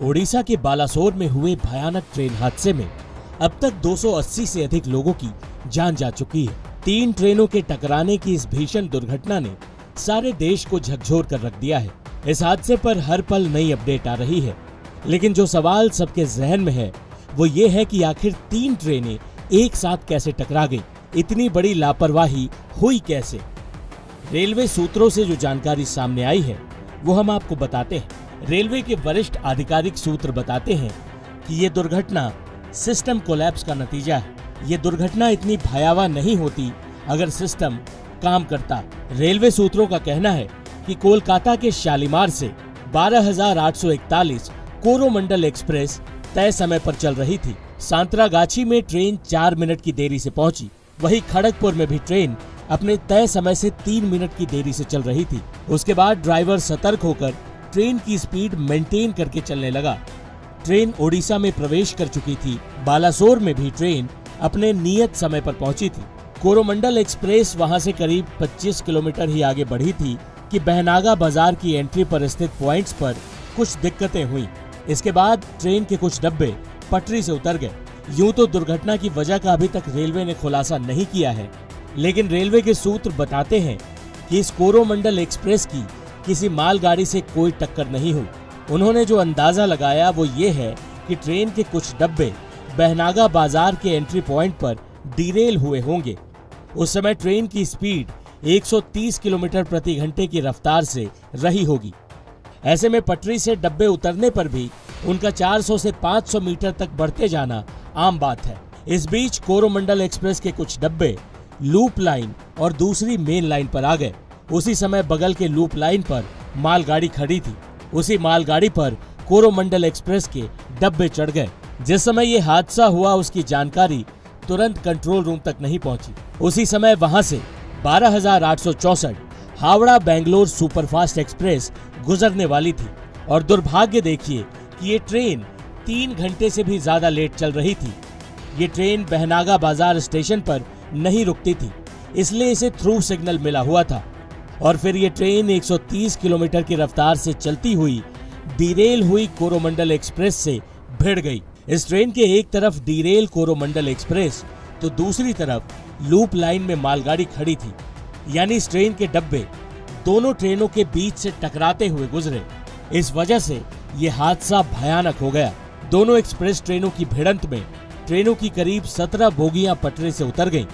ओडिशा के बालासोर में हुए भयानक ट्रेन हादसे में अब तक 280 से अधिक लोगों की जान जा चुकी है। 3 ट्रेनों के टकराने की इस भीषण दुर्घटना ने सारे देश को झकझोर कर रख दिया है। इस हादसे पर हर पल नई अपडेट आ रही है, लेकिन जो सवाल सबके जहन में है वो ये है कि आखिर 3 ट्रेनें एक साथ कैसे टकरा गई, इतनी बड़ी लापरवाही हुई कैसे। रेलवे सूत्रों से जो जानकारी सामने आई है वो हम आपको बताते हैं। रेलवे के वरिष्ठ आधिकारिक सूत्र बताते हैं कि ये दुर्घटना सिस्टम कोलैप्स का नतीजा है। ये दुर्घटना इतनी भयावह नहीं होती अगर सिस्टम काम करता। रेलवे सूत्रों का कहना है कि कोलकाता के शालीमार से 12,841 कोरोमंडल एक्सप्रेस तय समय पर चल रही थी। सांतरागाछी में ट्रेन 4 मिनट की देरी से पहुंची। वहीं खड़गपुर में भी ट्रेन अपने तय समय से 3 मिनट की देरी से चल रही थी। उसके बाद ड्राइवर सतर्क होकर ट्रेन की स्पीड मेंटेन करके चलने लगा। ट्रेन ओडिशा में प्रवेश कर चुकी थी। बालासोर में भी ट्रेन अपने नियत समय पर पहुंची थी। कोरोमंडल एक्सप्रेस वहां से करीब 25 किलोमीटर ही आगे बढ़ी थी कि बहनागा बाजार की एंट्री पर स्थित पॉइंट्स पर कुछ दिक्कतें हुई। इसके बाद ट्रेन के कुछ डब्बे पटरी से उतर गए। यूं तो दुर्घटना की वजह का अभी तक रेलवे ने खुलासा नहीं किया है, लेकिन रेलवे के सूत्र बताते हैं कि इस कोरोमंडल एक्सप्रेस की किसी मालगाड़ी से कोई टक्कर नहीं हुई। उन्होंने जो अंदाजा लगाया वो ये है कि ट्रेन के कुछ डब्बे बहनागा बाजार के एंट्री पॉइंट पर डिरेल हुए होंगे। उस समय ट्रेन की स्पीड 130 किलोमीटर प्रति घंटे की रफ्तार से रही होगी। ऐसे में पटरी से डब्बे उतरने पर भी उनका 400 से 500 मीटर तक बढ़ते जाना आम बात है। इस बीच कोरोमंडल एक्सप्रेस के कुछ डब्बे लूप लाइन और दूसरी मेन लाइन पर आ गए। उसी समय बगल के लूप लाइन पर मालगाड़ी खड़ी थी। उसी मालगाड़ी पर कोरोमंडल एक्सप्रेस के डब्बे चढ़ गए। जिस समय ये हादसा हुआ उसकी जानकारी तुरंत कंट्रोल रूम तक नहीं पहुंची। उसी समय वहां से 12,864 हावड़ा बेंगलोर सुपरफास्ट एक्सप्रेस गुजरने वाली थी और दुर्भाग्य देखिए कि ये ट्रेन 3 घंटे से भी ज्यादा लेट चल रही थी। ये ट्रेन बहनागा बाजार स्टेशन पर नहीं रुकती थी, इसलिए इसे थ्रू सिग्नल मिला हुआ था और फिर ये ट्रेन 130 किलोमीटर की रफ्तार से चलती हुई डिरेल हुई कोरोमंडल एक्सप्रेस से भिड़ गई। इस ट्रेन के एक तरफ डिरेल कोरोमंडल एक्सप्रेस तो दूसरी तरफ लूप लाइन में मालगाड़ी खड़ी थी, यानी इस ट्रेन के डब्बे दोनों ट्रेनों के बीच से टकराते हुए गुजरे। इस वजह से ये हादसा भयानक हो गया। दोनों एक्सप्रेस ट्रेनों की भिड़ंत में ट्रेनों की करीब 17 बोगियां पटरी से उतर गईं।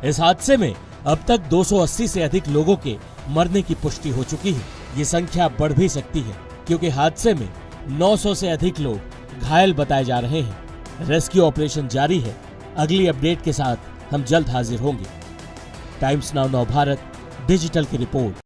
इस हादसे में अब तक 280 से अधिक लोगों के मरने की पुष्टि हो चुकी है। ये संख्या बढ़ भी सकती है क्योंकि हादसे में 900 से अधिक लोग घायल बताए जा रहे हैं। रेस्क्यू ऑपरेशन जारी है। अगली अपडेट के साथ हम जल्द हाजिर होंगे। टाइम्स नाउ नव भारत डिजिटल की रिपोर्ट।